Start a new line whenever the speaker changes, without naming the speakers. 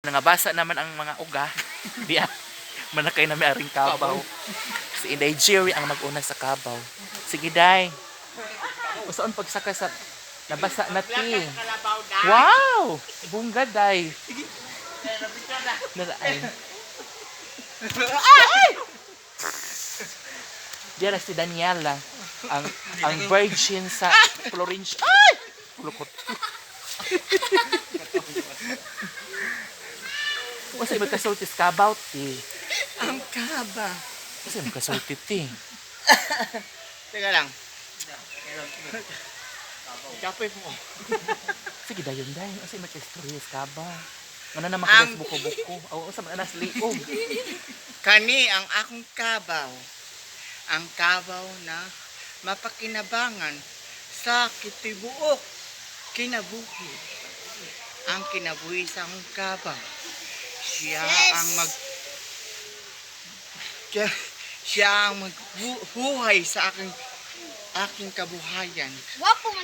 Nangabasa naman ang mga uga. Diya, manakay na may aring kabaw. Si Nigeria ang mag-una sa kabaw. Sige, day. Usaon pagsaka sa nabasa na ti. Wow! Bungga, day. Ay! Diya na si Daniela. Ang virgin sa Florencia. Ay! Pulukot. Kasi magkasultis kabaw, ti.
Ang kaba.
Kasi magkasultis, ti.
Teka lang. Kapoy mo.
Sige, dayon, dayon. Kasi magka-stories kabaw. Ano naman kadas buko-buko. Oo, sa mga anas liog.
Kani ang akong kabaw. Ang kabaw na mapakinabangan sa kitibuok kinabuhi. Ang kinabuhi sa akong kabaw. Siya ang magbuhay sa aking kabuhayan.